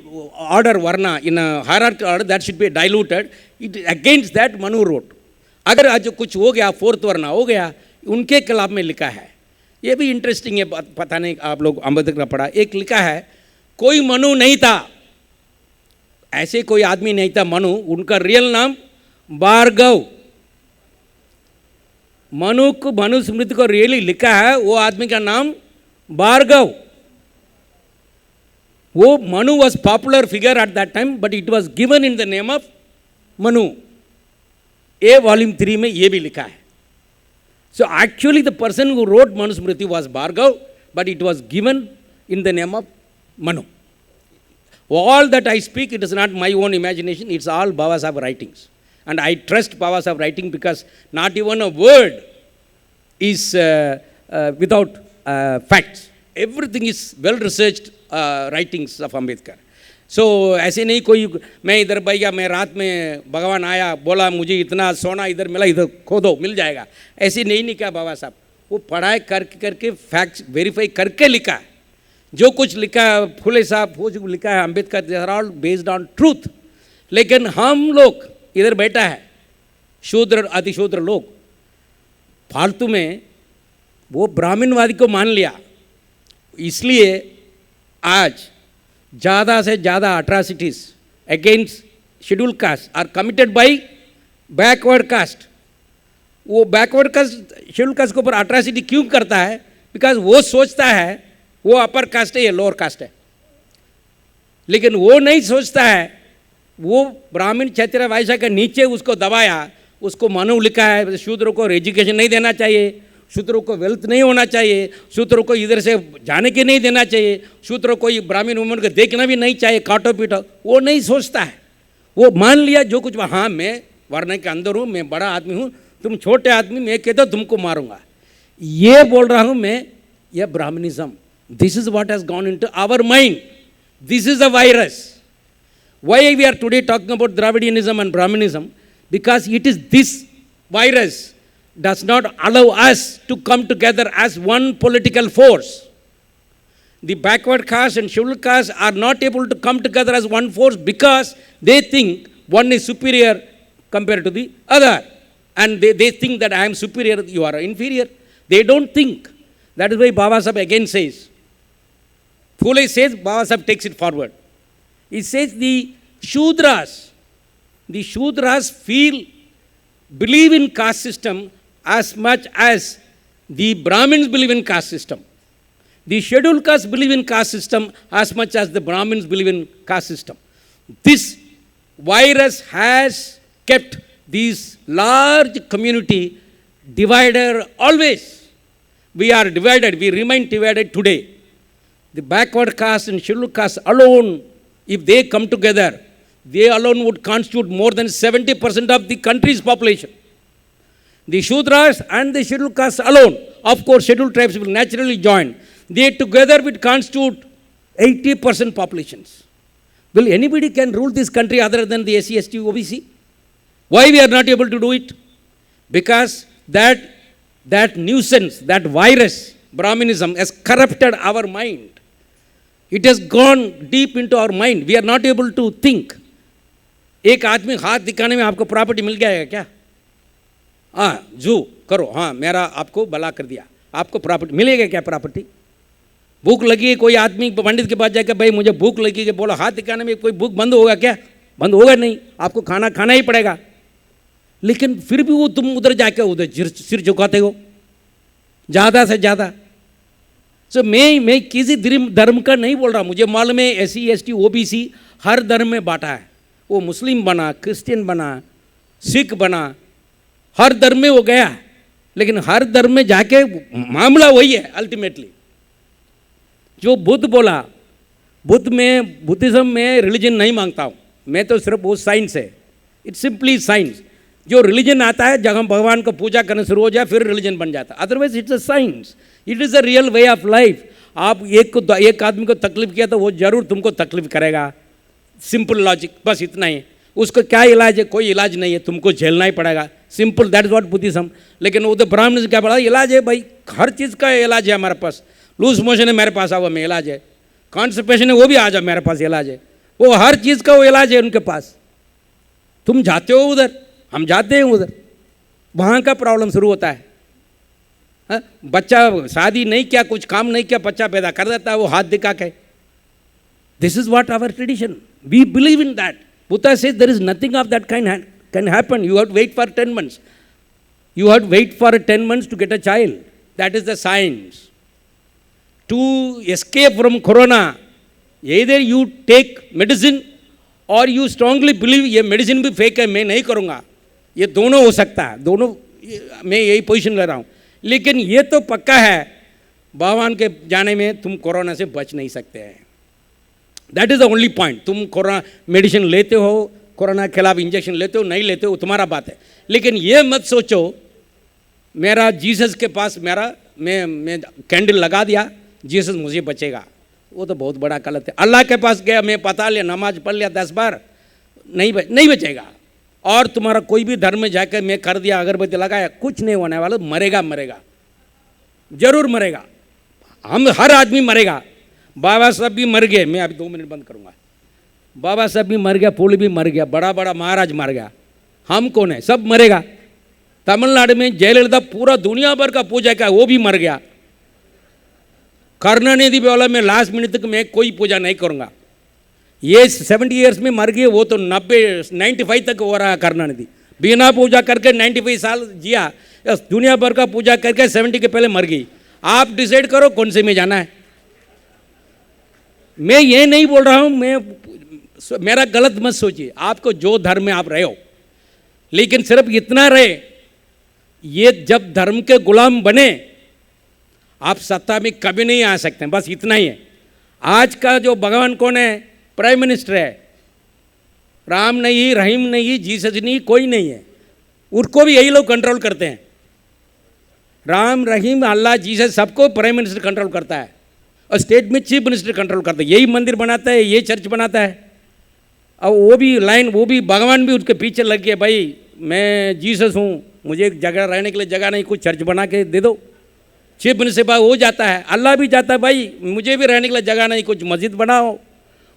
order Varna in a hierarchical order that should be diluted. Against that Manu wrote. अगर आज कुछ हो गया, 4th वर्ना हो गया, उनके खिलाफ में लिखा है। ये भी इंटरेस्टिंग है, पता नहीं आप लोग अम्बेडकर का पढ़ा। एक लिखा है, कोई मनु नहीं था, ऐसे कोई आदमी नहीं था मनु, उनका रियल नाम भार्गव। मनुस्मृति को रियली लिखा है, वो आदमी का नाम भार्गव। वो Manu was popular figure at that time, but it was given in the name of Manu. A volume 3 में ये भी लिखा है। So actually the person who wrote Manusmriti was Bhargav, but it was given in the name of Manu. All that I speak, it is not my own imagination, it's all Baba Sahib writings. And I trust Baba Sahib writing because not even a word is without facts. Everything is well researched writings of Ambedkar. So ऐसे नहीं कोई मैं इधर भैया मैं रात में भगवान आया बोला मुझे इतना सोना इधर मिला, इधर खोदो मिल जाएगा, ऐसे नहीं कहा बाबा साहब। वो पढ़ाई करके फैक्ट्स वेरीफाई करके लिखा है। जो कुछ लिखा है फुले साहब, वो जो लिखा है Ambedkar, they are all based on truth. लेकिन हम लोग इधर बैठा है शूद्र अतिशूद्र लोग, फालतू में वो ब्राह्मणवादी को मान लिया। इसलिए आज ज़्यादा से ज़्यादा atrocities against schedule caste are committed by backward caste. वो बैकवर्ड कास्ट शेड्यूल कास्ट के ऊपर अट्रॉसिटी क्यों करता है? बिकॉज वो सोचता है वो अपर कास्ट है, ये लोअर कास्ट है। लेकिन वो नहीं सोचता है वो ब्राह्मण क्षत्रिय वैश्य के नीचे उसको दबाया, उसको मनु लिखा है शूद्र को एजुकेशन नहीं देना चाहिए, शूद्रों को वेल्थ नहीं होना चाहिए, शूद्रों को इधर से जाने के नहीं देना चाहिए, शूद्रों को ब्राह्मण वुमन को देखना भी नहीं चाहिए, काटो पीटो, वो नहीं सोचता है। वो मान लिया जो कुछ, हाँ मैं वरना के अंदर हूँ, मैं बड़ा आदमी हूँ, तुम छोटे आदमी, मैं कहता हूँ तुमको मारूंगा, ये बोल रहा हूँ मैं, यह Brahmanism. This is what has gone into our mind, this is a virus. Why we are today talking about Dravidianism and Brahmanism? Because it is this virus does not allow us to come together as one political force. The backward caste and scheduled caste are not able to come together as one force because they think one is superior compared to the other. And they think that I am superior, you are inferior. They don't think. That is why Baba Sahib again says, Phule says, Baba Sahib takes it forward. He says the Shudras believe in caste system as much as the Brahmins believe in caste system. The scheduled castes believe in caste system as much as the Brahmins believe in caste system. This virus has kept this large community divided always. We are divided, we remain divided today. The backward caste and scheduled caste alone, if they come together, they alone would constitute more than 70% of the country's population. The Shudras and the scheduled castes alone, of course scheduled tribes will naturally join. They together will constitute 80% populations. Will anybody can rule this country other than the SC, ST, OBC? Why we are not able to do it? Because that nuisance, that virus, Brahmanism, has corrupted our mind. It has gone deep into our mind. We are not able to think. एक आदमी हाथ दिखाने में आपको property मिल गया क्या? हाँ जू करो, हाँ मेरा आपको भला कर दिया, आपको प्रॉपर्टी मिलेगा क्या? प्रॉपर्टी भूख लगी है, कोई आदमी पंडित के पास जाकर भाई मुझे भूख लगी है, बोला हाथ दिखाने में कोई भूख बंद होगा क्या? बंद होगा नहीं, आपको खाना खाना ही पड़ेगा। लेकिन फिर भी वो तुम उधर जाकर उधर सिर झुकाते हो ज़्यादा से ज़्यादा। सो मैं किसी धर्म का नहीं बोल रहा, मुझे मालूम है SC, ST, OBC हर धर्म में बांटा है। वो मुस्लिम बना, क्रिश्चियन बना, सिख बना, हर धर्म में वो गया, लेकिन हर धर्म में जाके मामला वही है अल्टीमेटली। जो बुद्ध बोला, बुद्धिज्म में रिलीजन नहीं मांगता हूँ मैं, तो सिर्फ वो साइंस है, इट्स सिंपली साइंस। जो रिलीजन आता है जब हम भगवान को पूजा करना शुरू हो जाए फिर रिलीजन बन जाता है, otherwise it's a science, it is a real way of life. आप एक आदमी को तकलीफ किया तो वो जरूर तुमको तकलीफ करेगा, सिंपल लॉजिक, बस इतना ही। उसको क्या इलाज है? कोई इलाज नहीं है, तुमको झेलना ही पड़ेगा, simple, that is what Buddhism. लेकिन वो तो ब्राह्मण क्या बड़ा इलाज है भाई, हर चीज़ का इलाज है हमारे पास। लूज मोशन है मेरे पास, आओ में इलाज है, कॉन्स्टिपेशन है वो भी आ जाओ मेरे पास इलाज है, वो हर चीज़ का वो इलाज है उनके पास। तुम जाते हो उधर, हम जाते हैं उधर, वहाँ का प्रॉब्लम शुरू होता है। हा? बच्चा शादी नहीं किया, कुछ काम नहीं किया, बच्चा पैदा कर देता है वो हाथ दिखा के। This is what our tradition, we believe in that. Buddha says there is nothing of that kind can happen. You have to wait for 10 months. You have to wait for 10 months to get a child. That is the science. To escape from corona, either you take medicine or you strongly believe ये medicine भी fake है, मैं नहीं करूँगा। ये दोनों हो सकता है, दोनों मैं यही पोजीशन ले रहा हूँ। लेकिन ये तो पक्का है, भगवान के जाने में तुम कोरोना से बच नहीं सकते हैं। That is the only point. तुम कोरोना मेडिसिन लेते हो, कोरोना के खिलाफ इंजेक्शन लेते हो, नहीं लेते हो, तुम्हारा बात है। लेकिन ये मत सोचो मेरा जीसस के पास मैं कैंडल लगा दिया, जीसस मुझे बचेगा, वो तो बहुत बड़ा गलत है। अल्लाह के पास गया, मैं पता लिया, नमाज पढ़ लिया 10 बार, नहीं बचेगा। और तुम्हारा कोई भी धर्म में जाकर मैं कर दिया, अगरबत्ती लगाया, कुछ नहीं होने वाला, मरेगा, जरूर मरेगा, हम हर आदमी मरेगा। बाबा साहब भी मर गए, मैं अभी 2 मिनट बंद करूंगा। बाबा साहब भी मर गया, पुल भी मर गया, बड़ा महाराज मर गया, हम कौन है? सब मरेगा। तमिलनाडु में जयललिता पूरा दुनिया भर का पूजा किया, वो भी मर गया। करुणानिधि बोला मैं लास्ट मिनट तक मैं कोई पूजा नहीं करूंगा। ये 70 ईयर्स में मर गए, वो तो 95 तक हो रहा है। करुणानिधि बिना पूजा करके 95 साल जिया, दुनिया भर का पूजा करके 70 के पहले मर गई। आप डिसाइड करो कौन से में जाना है। मैं ये नहीं बोल रहा हूँ, मेरा गलत मत सोचिए, आपको जो धर्म में आप रहे हो, लेकिन सिर्फ इतना रहे, ये जब धर्म के गुलाम बने आप सत्ता में कभी नहीं आ सकते, बस इतना ही है। आज का जो भगवान कौन है? प्राइम मिनिस्टर है। राम नहीं, रहीम नहीं, जीसस नहीं, कोई नहीं है। उनको भी यही लोग कंट्रोल करते हैं। राम, रहीम, अल्लाह, जीसस सबको प्राइम मिनिस्टर कंट्रोल करता है, और स्टेट में चीफ मिनिस्टर कंट्रोल करता है। यही मंदिर बनाता है, ये चर्च बनाता है, और वो भी लाइन, वो भी भगवान भी उसके पीछे लग गया, भाई मैं जीसस हूँ, मुझे एक जगह रहने के लिए जगह नहीं, कुछ चर्च बना के दे दो। चीफ मिनिस्टर पास वो जाता है, अल्लाह भी जाता है, भाई मुझे भी रहने के लिए जगह नहीं, कुछ मस्जिद बनाओ।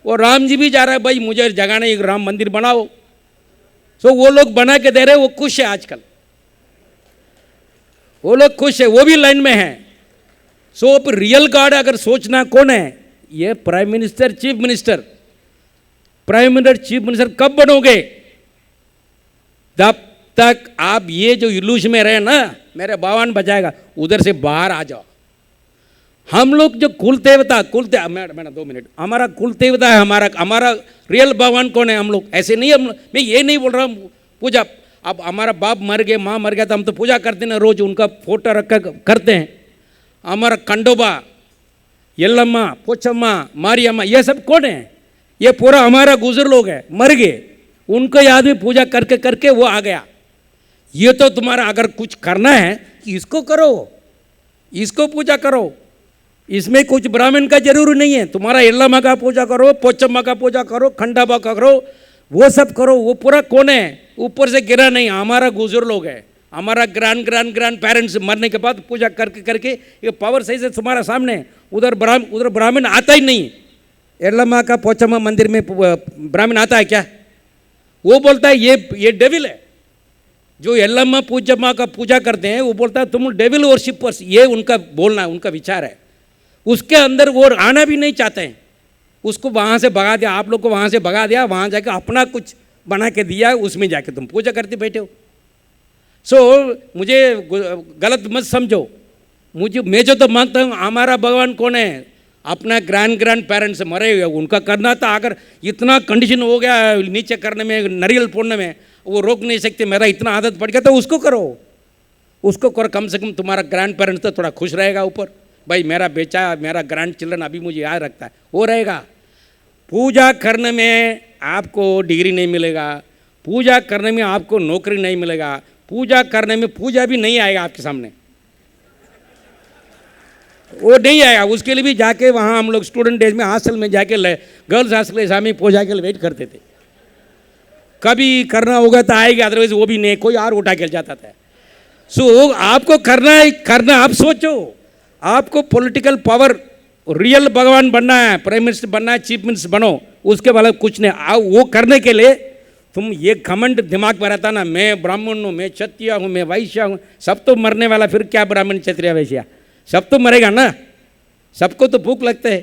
और राम जी भी जा रहा है, भाई मुझे जगह नहीं, राम मंदिर बनाओ। सो वो लोग बना के दे रहे, वो खुश है आजकल, वो लोग खुश है, वो भी लाइन में है। सो रियल गॉड अगर सोचना कौन है? ये prime minister, chief minister. Prime minister, chief minister कब बनोगे? जब तक आप ये जो इल्यूशन में रहे ना, मेरे भगवान बचाएगा, उधर से बाहर आ जाओ। हम लोग जो कुल देवता, मैडम 2 मिनट, हमारा कुल देवता है, हमारा रियल भगवान कौन है? हम लोग ऐसे नहीं, मैं ये नहीं बोल रहा हूँ पूजा। अब हमारा बाप मर गए, माँ मर गया, तो हम तो पूजा करते ना, रोज उनका फोटो रख कर करते हैं। हमारा कंडोबा, यल्लम्मा, पोचम्मा, मारियम्मा, ये सब कौन है? ये पूरा हमारा गुजर लोग है, मर गए, उनको याद में पूजा करके करके वो आ गया। ये तो तुम्हारा अगर कुछ करना है कि इसको करो, इसको पूजा करो, इसमें कुछ ब्राह्मण का जरूरी नहीं है। तुम्हारा यल्लम्मा का पूजा करो, पोचम्मा का पूजा करो, खंडाबा का करो, वो सब करो। वो पूरा कौन है? ऊपर से गिरा नहीं, हमारा गुजर लोग है, हमारा ग्रांड पेरेंट्स मरने के बाद पूजा करके करके ये पावर सही से तुम्हारा सामने। उधर ब्राह्मण आता ही नहीं। यल्लम्मा का पोचम्मा मंदिर में ब्राह्मण आता है क्या? वो बोलता है ये डेविल है। जो यल्लम्मा पोचम्मा का पूजा करते हैं वो बोलता है तुम डेविल वर्शिपर्स, ये उनका बोलना, उनका विचार है। उसके अंदर वो आना भी नहीं चाहते हैं। उसको वहाँ से भगा दिया, आप लोग को वहाँ से भगा दिया, वहाँ जाके अपना कुछ बना के दिया, उसमें जाके तुम पूजा करते बैठे हो। सो मुझे गलत मत समझो, मैं जो तो मानता हूँ हमारा भगवान कौन है? अपना ग्रैंड पेरेंट्स मरे हुए, उनका करना था। अगर इतना कंडीशन हो गया नीचे करने में, नारियल फोड़ने में, वो रोक नहीं सकते, मेरा इतना आदत पड़ गया, तो उसको करो, उसको करो। कम से कम तुम्हारा ग्रैंड पेरेंट्स तो थोड़ा खुश रहेगा ऊपर, भाई मेरा बेचा, मेरा ग्रैंड चिल्ड्रन अभी मुझे याद रखता है, वो रहेगा। पूजा करने में आपको डिग्री नहीं मिलेगा, पूजा करने में आपको नौकरी नहीं मिलेगा, पूजा करने में पूजा भी नहीं आएगा आपके सामने, वो नहीं आएगा। उसके लिए भी जाके वहाँ हम लोग स्टूडेंट डेज में हॉस्टल में जाके गर्ल्स हॉस्टल के सामने पूजा के लिए वेट करते थे। कभी करना होगा तो आएगा, अदरवाइज वो भी नहीं, कोई और उठा के जाता था। सो आपको करना आप सोचो। आपको पॉलिटिकल पावर, रियल भगवान बनना है, प्राइम मिनिस्टर बनना है, चीफ मिनिस्टर बनो, उसके वाला कुछ नहीं। वो करने के लिए तुम ये घमंड दिमाग में रहता ना, मैं ब्राह्मण हूँ, मैं क्षत्रिय हूँ, मैं वैश्य हूँ, सब तो मरने वाला, फिर क्या ब्राह्मण क्षत्रिय वैश्य, सब तो मरेगा ना, सबको तो भूख लगता है।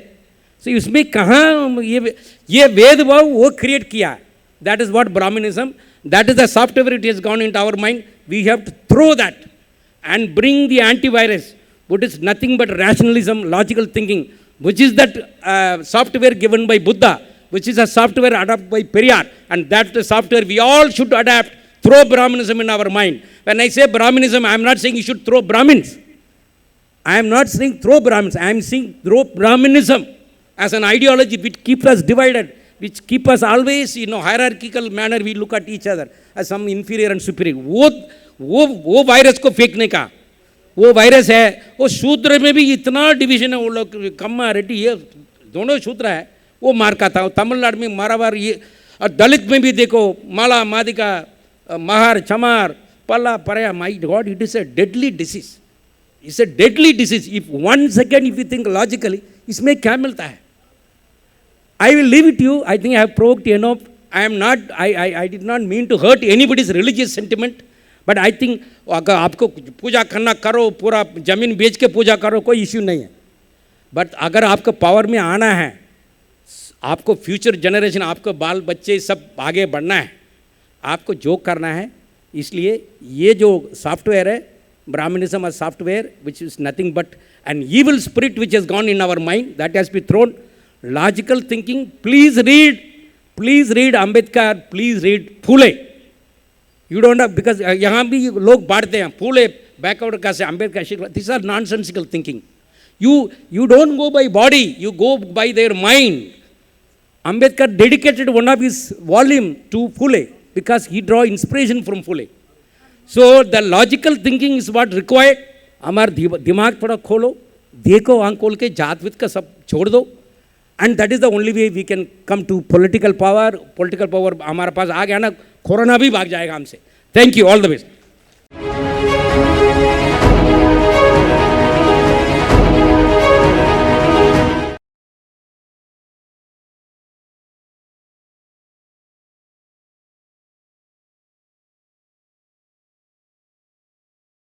तो इसमें कहाँ ये भेदभाव वो क्रिएट किया। That is what Brahmanism, that is the software it is gone into our mind. We have to throw that and bring the antivirus, which is nothing but rationalism, logical thinking, which is that software given by Buddha, which is a software adopted by Periyar, and that software we all should adapt, throw Brahmanism in our mind. When I say Brahmanism, I am not saying you should throw Brahmins. I am not saying throw Brahmins. I am saying throw Brahmanism as an ideology which keeps us divided, which keep us always, hierarchical manner we look at each other as some inferior and superior. वो virus को फेंकने का वो virus है। वो शूद्र में भी इतना डिवीजन है, वो लोग कम्मा रेड्डी ये दोनों शूद्र है, वो मार का था। तमिलनाडु में मारावार ये, और दलित में भी देखो माला मादिका, Mahar Chamar, Palla Paraya, my god, it is a deadly disease, it's a deadly disease. If 1 second if you think logically, इसमें क्या मिलता है? I will leave it you, I think I have provoked enough. I did not mean to hurt anybody's religious sentiment, but I think अगर आपको पूजा करना करो, पूरा ज़मीन बेच के पूजा करो, कोई इश्यू नहीं है। बट अगर आपको पावर में आना है, आपको फ्यूचर जनरेशन, आपको बाल बच्चे सब आगे बढ़ना है, आपको जो करना है। इसलिए ये जो सॉफ्टवेयर है, Brahmanism a software which is nothing but an evil spirit which has gone in our mind, that has be thrown. Logical thinking, please read Ambedkar, please read Phule. You don't have, because यहाँ भी लोग बांटते हैं Phule backward का से Ambedkar, this are nonsensical thinking. You don't go by body, you go by their mind. Ambedkar dedicated one of his volume to Phule because he draw inspiration from Phule. So the logical thinking is what required. हमारा दिमाग थोड़ा खोलो, देखो आंख खोल के, जात वित का सब छोड़ दो, and that is the only way we can come to political power. Political power हमारे पास आ गया ना, कोरोना भी भाग जाएगा हमसे. Thank you, all the best.